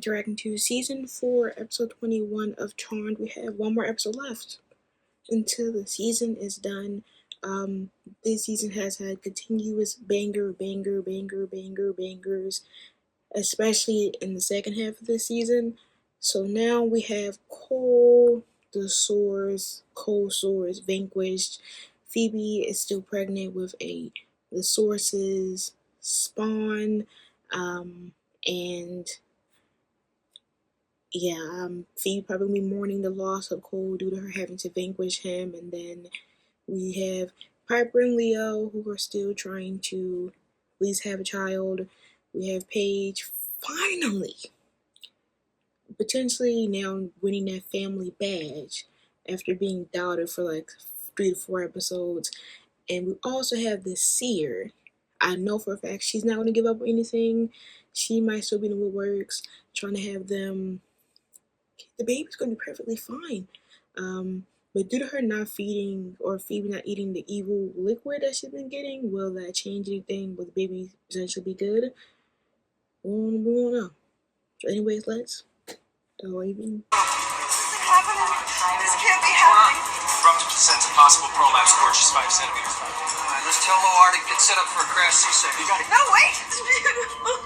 interacting to season 4, episode 21 of Charmed. We have one more episode left until the season is done. This season has had continuous bangers, especially in the second half of the season. So now we have Cole Soers vanquished. Phoebe is still pregnant with the Source's spawn, and yeah, Phoebe probably mourning the loss of Cole due to her having to vanquish him. And then we have Piper and Leo, who are still trying to at least have a child. We have Paige finally, potentially now winning that family badge after being doubted for like 3 to 4 episodes. And we also have the Seer. I know for a fact she's not going to give up on anything. She might still be in the woodworks, trying to have them. The baby's going to be perfectly fine. But due to her not feeding, or Phoebe not eating the evil liquid that she's been getting, will that change anything? Will the baby essentially be good? We won't know. So anyways, let's go even. This can't be happening. Rupture descends a possible prolapse, gorgeous 5 centimeters. Alright, let's tell Loar to get set up for a crash C-section. You got it. No, wait! It's beautiful.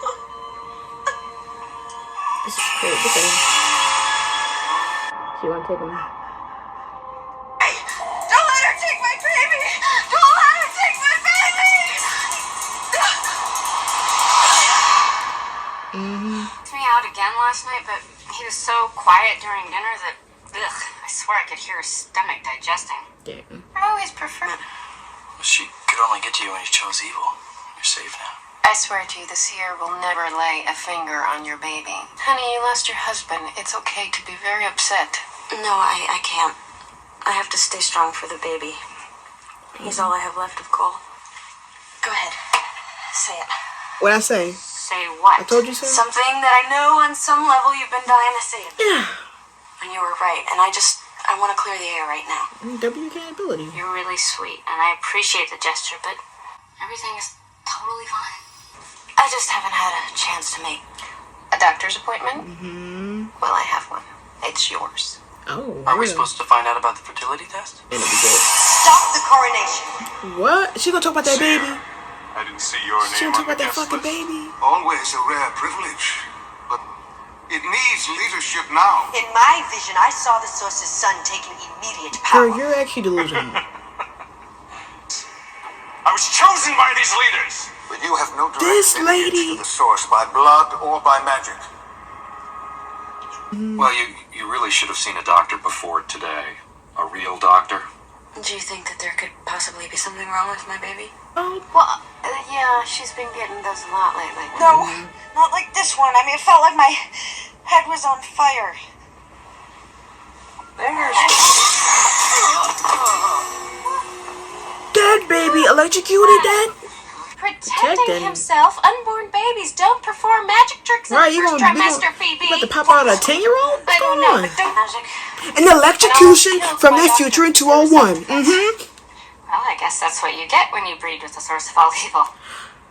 This is great. Look at him. She won't take him. Hey, don't let her take my baby! Don't let her take my baby! Took me out again last night, but he was so quiet during dinner that, I swear I could hear his stomach digesting. Damn. I always preferred. She could only get to you when you chose evil. You're safe now. I swear to you, the Seer will never lay a finger on your baby. Honey, you lost your husband. It's okay to be very upset. No, I can't. I have to stay strong for the baby. He's all I have left of Cole. Go ahead. Say it. What'd I say? Say what? I told you so. Something that I know on some level you've been dying to say it. Yeah. And you were right. And I want to clear the air right now. WK ability. You're really sweet, and I appreciate the gesture, but everything is totally fine. I just haven't had a chance to make a doctor's appointment. Well, I have one. It's yours. Oh. Are we supposed to find out about the fertility test? It'll be good. Stop the coronation. What? She gonna talk about that Seer, baby? I didn't see your name. She gonna talk on about the that guest fucking list. baby? Always a rare privilege, but it needs leadership now. In my vision, I saw the Source's son taking immediate Girl, power. you're actually delusional. I was chosen by these leaders. But you have no direct This lineage lady. to the Source by blood or by magic. Well, you really should have seen a doctor before today. A real doctor. Do you think that there could possibly be something wrong with my baby? Oh, Well, yeah, she's been getting those a lot lately. No, not like this one. I mean, it felt like my head was on fire. dead baby, electrocuted dead. Protecting himself, unborn babies don't perform magic tricks in Right, the you first gonna trimester, Phoebe. about to pop out a 10-year-old? I don't know, but don't magic. An electrocution from their future in 201. Well, I guess that's what you get when you breed with the source of all evil.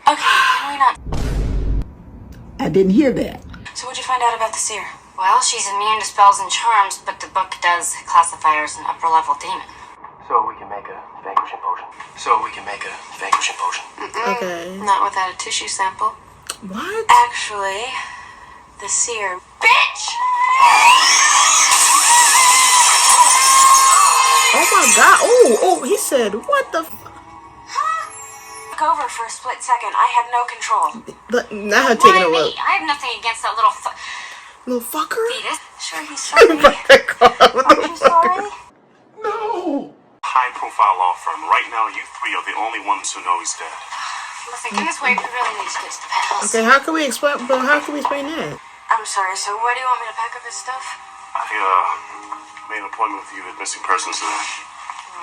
Okay, can we not? I didn't hear that. So what'd you find out about the Seer? Well, she's immune to spells and charms, but the book does classify her as an upper-level demon. So we can make a vanquishing potion. Okay. Not without a tissue sample. What? Actually, the Seer. Bitch! Oh my god. Oh, he said, what the f. Took over for a split second. I had no control. Not her taking Why a me? look. I have nothing against that little Little fucker? fetus. Sure, he's sorry. Aren't you sorry? High-profile law firm. Right now, you 3 are the only ones who know he's dead. Listen, goodness, wait, we really need to get to the penthouse. Okay, how can we explain that? I'm sorry, so where do you want me to pack up his stuff? I made an appointment with you at Missing Persons today.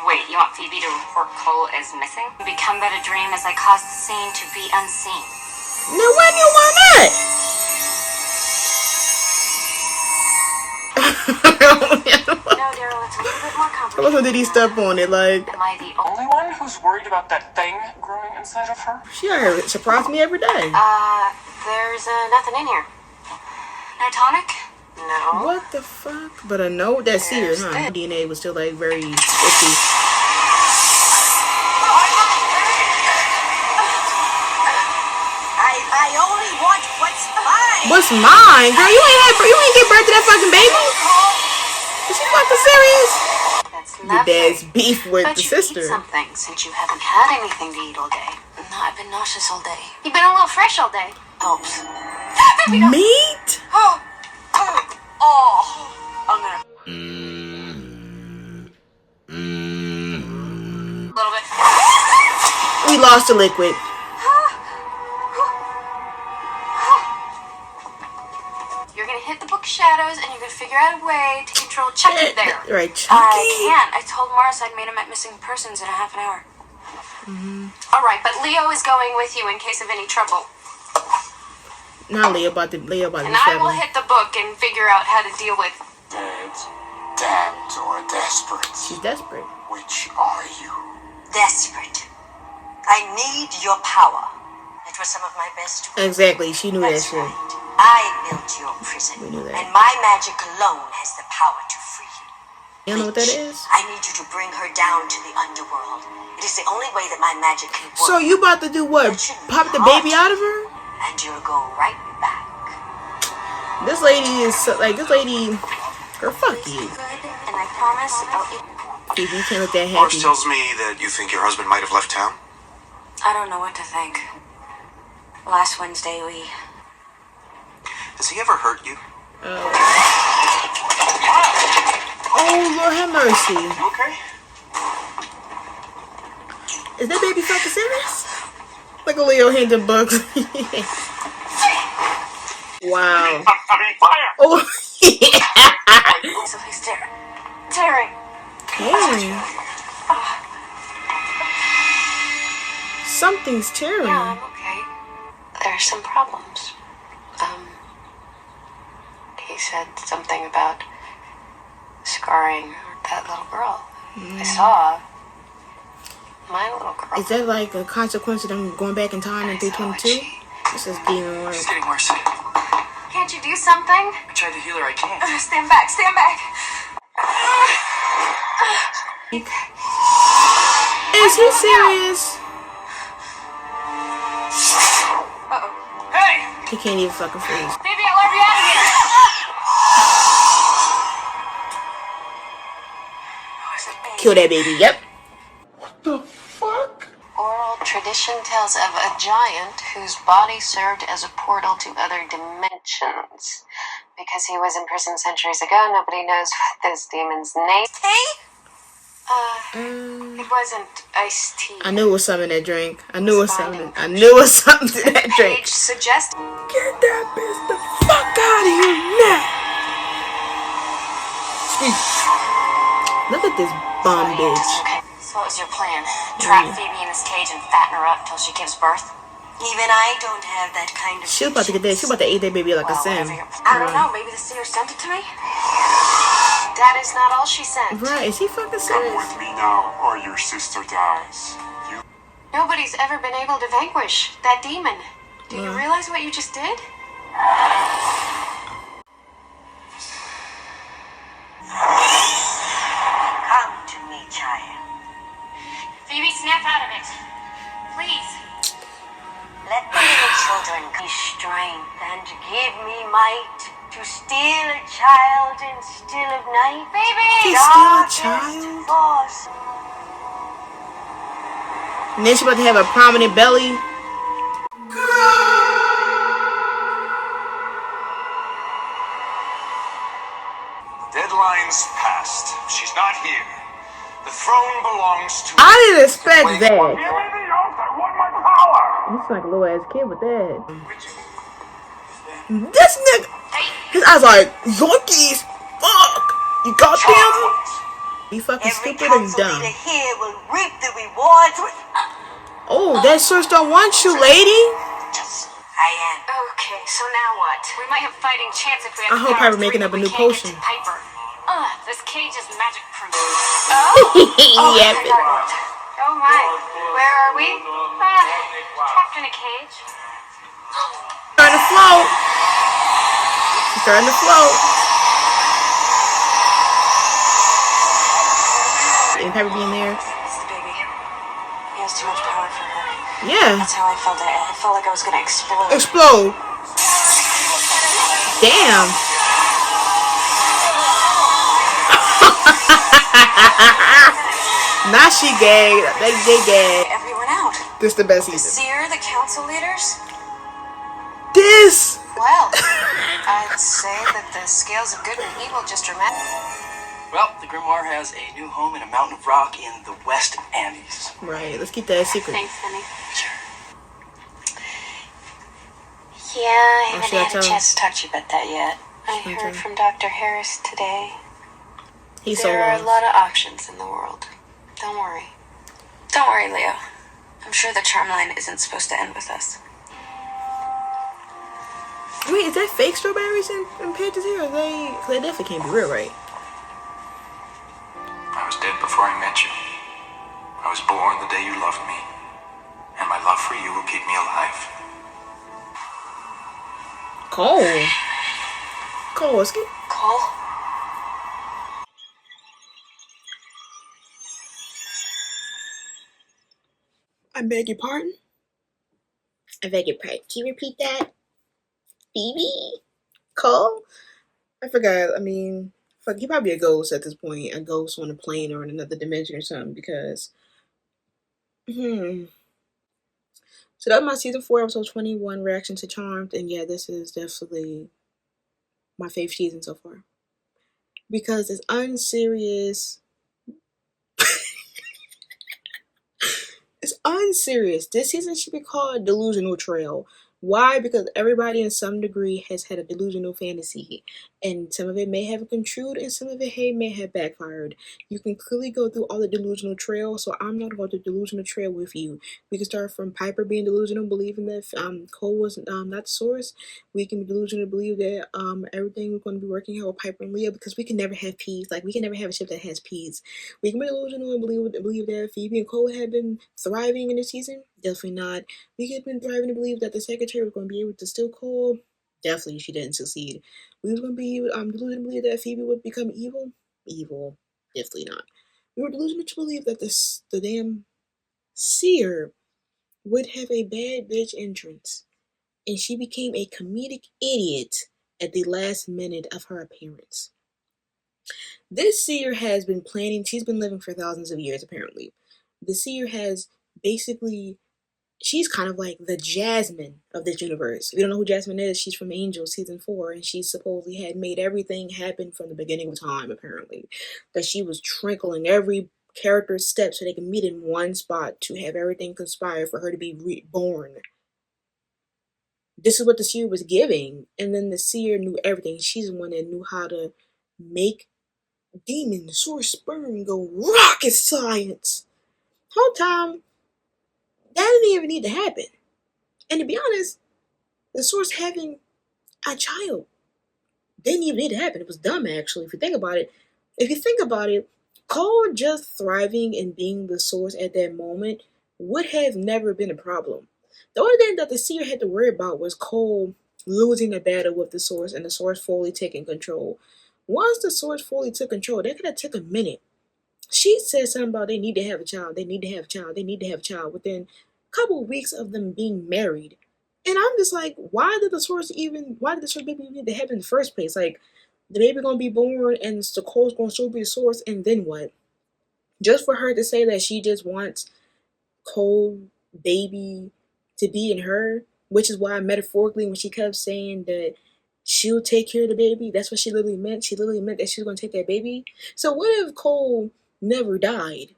Wait, you want Phoebe to report Cole as missing? Become but a dream as I cause the scene to be unseen. No, when you want that? No, Daryl, it's a little bit more complicated. Also, did he step on it? Like, Am I the Only one who's worried about that thing growing inside of her? she surprised me every day. There's nothing in here. No tonic? No. What the fuck? But I know that's Seer, huh? DNA was still like very iffy. I only want what's mine. What's mine? Girl, you ain't give birth to that fucking baby? Is she fucking serious? That's Your nothing. dad's beef with But the you sister. eat something since you haven't had anything to eat all day. No, I've been nauseous all day. You've been a little fresh all day. Helps. Meat? Oh, I'm gonna. A little bit. We lost the liquid. You're gonna hit the book shadows and you're gonna figure out a way to control Chucky there. Right, I Chucky. can't. I told Morris I'd made him at missing persons in a half an hour. All right, but Leo is going with you in case of any trouble. Now Leah about to And I will hit the book and figure out how to deal with. Dead, damned, or desperate? She's desperate. Which are you? Desperate. I need your power. It was some of my best work. Exactly, she knew that That's shit. right. I built your prison. We knew that. And my magic alone has the power to free you. You know what that Witch, is? I need you to bring her down to the underworld. It is the only way that my magic can work. So you about to do what? Pop the baby out of her? And you'll go right back. This lady is like, this lady, girl, fuck you. Good, and I promise I'll eat. Phoebe, you can't look that Morris happy. tells me that you think your husband might have left town. I don't know what to think. Last Wednesday we. Has he ever hurt you? Oh, Lord have mercy. Okay. Is that baby fucking serious? Look at Leo handing books. Wow. Oh, Something's tearing. tearing. Something's tearing. Yeah, I'm okay. There's some problems. He said something about scarring that little girl. I saw my little girl. Is that like a consequence of them going back in time in 322? This is demon work. She's getting worse. Can't you do something? I tried to heal her. I can't. Stand back, stand back. Is he serious? Hey! He can't even fucking freeze. Phoebe, I'll let you out of here. Kill that baby. Yep. Oral tradition tells of a giant whose body served as a portal to other dimensions. Because he was imprisoned centuries ago, nobody knows what this demon's name. It wasn't iced tea. I knew it was something in that drink. I knew it was something. I knew it was something in that drink. Page suggested. Get that bitch the fuck out of here now. Look at this bum bitch. Okay. So what was your plan? Trap Phoebe in this cage and fatten her up till she gives birth? Even I don't have that kind of. She was about to get that. She was about to eat that baby like a sim. I don't know. Maybe the seer sent it to me? That is not all she sent. Right? Is he fucking Come serious? with me now, or your sister dies. You Nobody's ever been able to vanquish that demon. Do you realize what you just did? Come to me, child. Phoebe, snap out of it. Please. Let the little children be strength and give me might to steal a child in still of night. To steal a child? Force. And then she about to have a prominent belly. Deadline's passed. She's not here. The throne belongs to. I didn't expect that. Give me the oath, I want my power! He's like a little ass kid with that. This nigga. His eyes like, Yorkies. Fuck. You got them? You fucking Every stupid and council dumb. leader here will reap the rewards. Oh, that search don't want you, lady. I am. Okay, so now what? We might have fighting chance if we I have hope the power Piper making of up a three, new but we can't potion. get to Piper. This cage is magic proof. Yep. Oh my. Where are we? Trapped in a cage. Trying to float. She's starting to float. And Pepper being there. It's the baby. He has too much power for her. Yeah. That's how I felt. I felt like I was gonna explode. Explode. Damn. Now she gay. They gay. Everyone out. This the best The season. Seer, the council leaders. This. Well, I'd say that the scales of good and evil just remain. Well, the Grimoire has a new home in a mountain of rock in the West Andes. Right. Let's keep that a secret. Thanks, Penny. Sure. Yeah, I Oh, haven't should I had a tell him? chance to talk to you about that yet. I Should I heard tell from Dr. Harris today. He's so There are a lost. lot of options in the world. Don't worry. Don't worry, Leo. I'm sure the charm line isn't supposed to end with us. Wait, is that fake strawberries and Pages here? Or they? Cause they definitely can't be real, right? I was dead before I met you. I was born the day you loved me. And my love for you will keep me alive. Cole. Kowalski. Cole? I beg your pardon? I beg your pardon. Can you repeat that? Phoebe? Cole? I forgot. I mean, fuck, he probably a ghost at this point. A ghost on a plane or in another dimension or something because... So that was my season 4, episode 21, reaction to Charmed. And yeah, this is definitely my favorite season so far. Because it's unserious. It's unserious. This season should be called Delusional Trail. Why? Because everybody in some degree has had a delusional fantasy. And some of it may have come true and some of it may have backfired. You can clearly go through all the delusional trail, so I'm not going to delusional trail with you. We can start from Piper being delusional, believing that Cole was not the source. We can be delusional, believe that everything was going to be working out with Piper and Leah because we can never have peace. Like, we can never have a ship that has peace. We can be delusional and believe that Phoebe and Cole had been thriving in this season. Definitely not. We could have been thriving to believe that the secretary was going to be able to steal Cole. Definitely she didn't succeed. We was going to be delusional to believe that Phoebe would become evil. Evil. Definitely not. We were delusional to believe that the damn Seer would have a bad bitch entrance. And she became a comedic idiot at the last minute of her appearance. This Seer has been planning, she's been living for thousands of years apparently. The Seer has basically, she's kind of like the Jasmine of this universe. If you don't know who Jasmine is, she's from Angel season 4, and she supposedly had made everything happen from the beginning of time, apparently. That she was trickling every character's steps so they can meet in one spot to have everything conspire for her to be reborn. This is what the Seer was giving, and then the Seer knew everything. She's the one that knew how to make demon source sperm go rocket science. Whole time, that didn't even need to happen. And to be honest, the source having a child didn't even need to happen. It was dumb, actually, if you think about it. If you think about it, Cole just thriving and being the source at that moment would have never been a problem. The only thing that the Seer had to worry about was Cole losing the battle with the source and the source fully taking control. Once the source fully took control, that could have took a minute. She said something about they need to have a child, they need to have a child, they need to have a child within a couple of weeks of them being married. And I'm just like, why did the source baby need to happen in the first place? Like, the baby gonna be born and the Cole's gonna still be the source, and then what? Just for her to say that she just wants Cole baby to be in her, which is why metaphorically when she kept saying that she'll take care of the baby, that's what she literally meant. She literally meant that she was gonna take that baby. So what if Cole never died?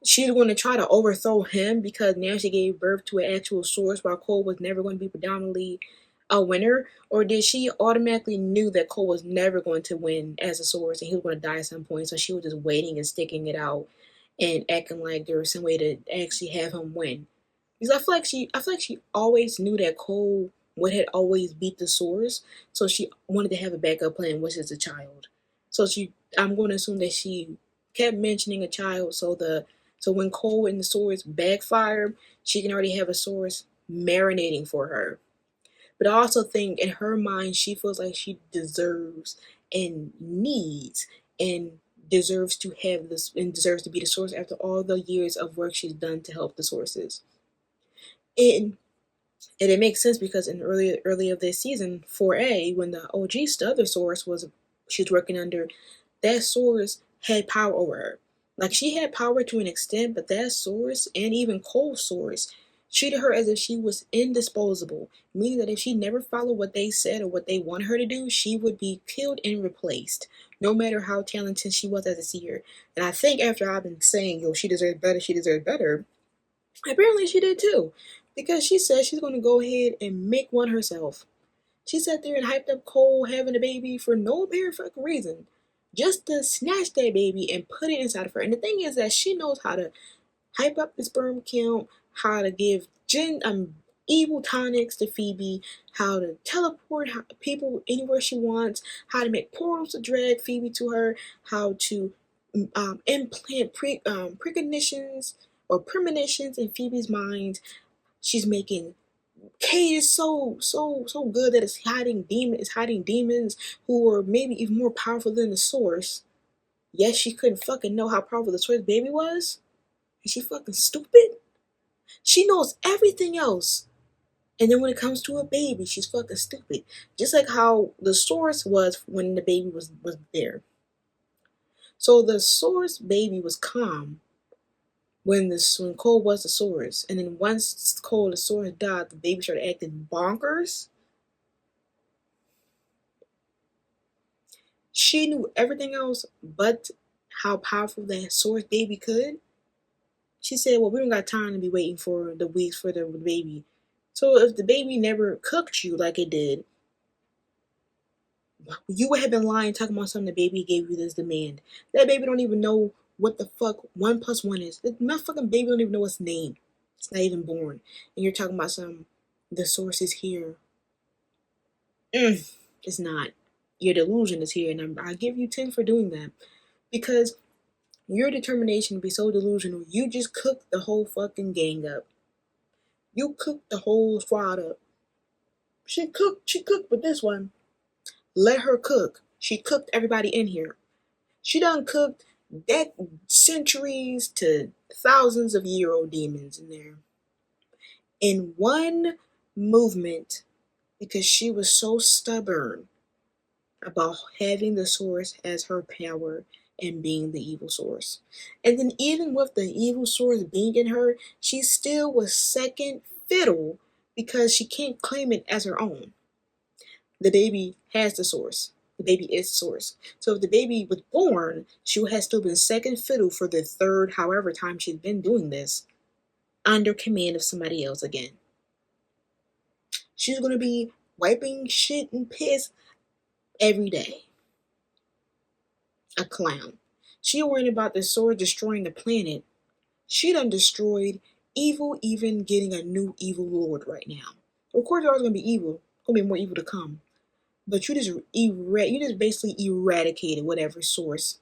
She's going to try to overthrow him because now she gave birth to an actual source while Cole was never going to be predominantly a winner? Or did she automatically knew that Cole was never going to win as a source and he was going to die at some point, so she was just waiting and sticking it out and acting like there was some way to actually have him win? Because I feel like she always knew that Cole would had always beat the source, so she wanted to have a backup plan, which is a child. So I'm going to assume that she kept mentioning a child, so when Cole and the source backfire, she can already have a source marinating for her. But I also think in her mind, she feels like she deserves and needs and deserves to have this and deserves to be the source after all the years of work she's done to help the sources. And and it makes sense because in early of this season, 4A, when the OG other source was she's working under, that source had power over her. Like she had power to an extent, but that source and even Cole's source treated her as if she was indisposable, meaning that if she never followed what they said or what they wanted her to do, she would be killed and replaced, no matter how talented she was as a seer. And I think after I've been saying, yo, she deserves better, apparently she did too. Because she said she's going to go ahead and make one herself. She sat there and hyped up Cole having a baby for no apparent fucking reason. Just to snatch that baby and put it inside of her. And the thing is that she knows how to hype up the sperm count, how to give evil tonics to Phoebe, how to teleport people anywhere she wants, how to make portals to drag Phoebe to her, how to implant precognitions or premonitions in Phoebe's mind. She's making Kate is so good that it's hiding demons who are maybe even more powerful than the source. Yes, she couldn't fucking know how powerful the source baby was. Is she fucking stupid? She knows everything else. And then when it comes to a baby, she's fucking stupid. Just like how the source was when the baby was there. So the source baby was calm when Cole was the source. And then once Cole the source died, the baby started acting bonkers. She knew everything else but how powerful that source baby could. She said, well, we don't got time to be waiting for the weeks for the baby. So if the baby never cooked you like it did, you would have been lying talking about something the baby gave you this demand. That baby don't even know what the fuck 1+1 is. The motherfucking baby don't even know its name. It's not even born. And you're talking about the source is here. It's not. Your delusion is here, and I give you 10 for doing that. Because your determination to be so delusional, you just cooked the whole fucking gang up. You cooked the whole squad up. She cooked with this one. Let her cook. She cooked everybody in here. She done cooked that centuries to thousands of year old demons in there. In one movement, because she was so stubborn about having the source as her power and being the evil source. And then even with the evil source being in her, she still was second fiddle because she can't claim it as her own. The baby has the source. The baby is the source. So if the baby was born, she has still been second fiddle for the third, however time she's been doing this, under command of somebody else again. She's going to be wiping shit and piss every day. A clown. She worried about the sword destroying the planet. She done destroyed evil, even getting a new evil lord right now. Of course, there's always gonna be evil. There's gonna be more evil to come. But you just basically eradicated whatever source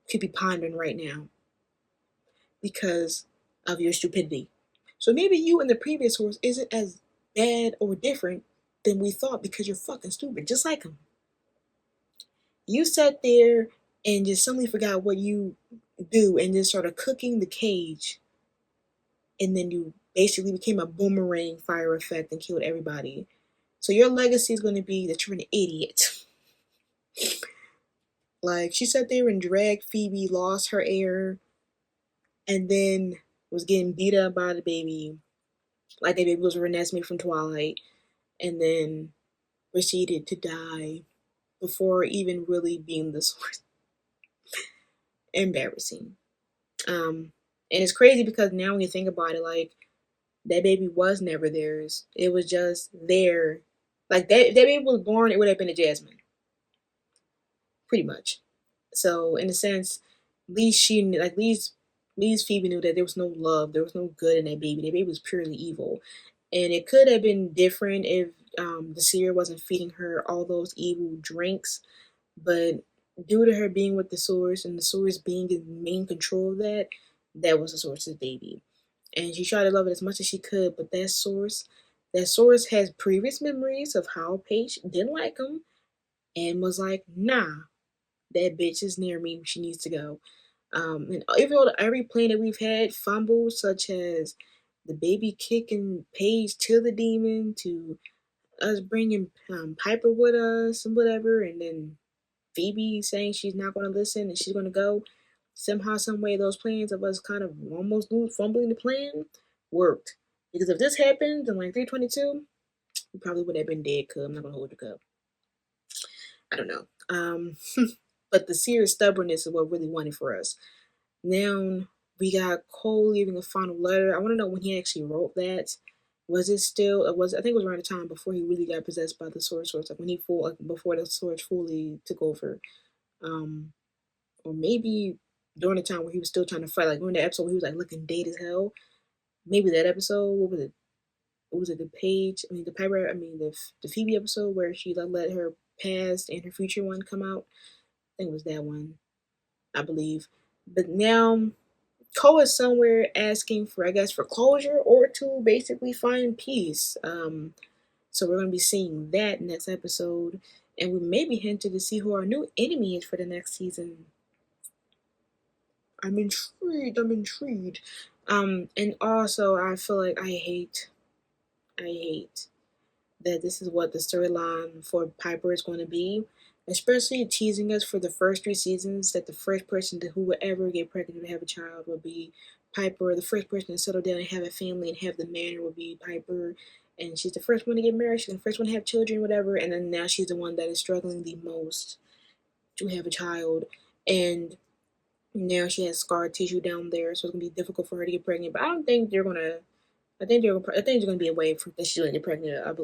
could be pondering right now because of your stupidity. So maybe you and the previous source isn't as bad or different than we thought because you're fucking stupid, just like him. You sat there and just suddenly forgot what you do and then started cooking the cage. And then you basically became a boomerang fire effect and killed everybody. So your legacy is going to be that you're an idiot. Like, she sat there and dragged Phoebe, lost her air, and then was getting beat up by the baby. Like that baby was Renesmee from Twilight. And then proceeded to die before even really being the source. Embarrassing. And it's crazy because now when you think about it, like, that baby was never theirs. It was just there. Like, that baby was born, it would have been a Jasmine. Pretty much. So, in a sense, at least Phoebe knew that there was no love, there was no good in that baby. That baby was purely evil. And it could have been different if the seer wasn't feeding her all those evil drinks. But due to her being with the source and the source being in main control of that, that was the source's baby. And she tried to love it as much as she could, but that source That source has previous memories of how Paige didn't like him and was like, nah, that bitch is near me. She needs to go. And even though every plan that we've had fumbles, such as the baby kicking Paige to the demon, to us bringing Piper with us and whatever, and then Phoebe saying she's not going to listen and she's going to go. Somehow, some way, those plans of us kind of almost fumbling the plan worked. Because if this happened in like 322, we probably would have been dead. Cause I'm not gonna hold your cup. I don't know. But the Seer stubbornness is what really won it for us. Now we got Cole leaving a final letter. I want to know when he actually wrote that. Was it still? It was. I think it was around the time before he really got possessed by the Sword Source, like when he full, like before the Sword fully took over, um, or maybe during the time where he was still trying to fight, like during the episode where he was like looking dead as hell. Maybe that episode. What was it? What was it? The Page? I mean, the Piper. I mean, the Phoebe episode where she let her past and her future one come out. I think it was that one. I believe. But now Cole is somewhere asking for, I guess, for closure or to basically find peace. So we're going to be seeing that next episode. And we may be hinted to see who our new enemy is for the next season. I'm intrigued. I'm intrigued. And also, I feel like I hate that this is what the storyline for Piper is going to be, especially teasing us for the first 3 seasons that the first person who would ever get pregnant and have a child would be Piper. The first person to settle down and have a family and have the manor would be Piper. And she's the first one to get married. She's the first one to have children, whatever. And then now she's the one that is struggling the most to have a child. And now she has scar tissue down there, so it's gonna be difficult for her to get pregnant. But I don't think they're gonna. I think there's gonna be a way for that she's gonna get pregnant. I'm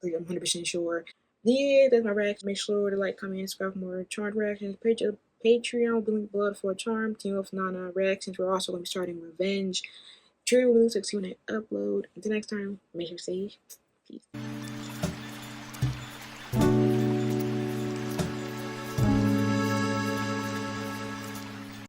100% sure. Yeah, that's my reaction. Make sure to like, comment, subscribe for more charmed reactions. Patreon, Blink Blood for a Charm. Team of Nana reactions. We're also gonna be starting Revenge. True release, like, see when I upload. Until next time, make sure to stay. Peace.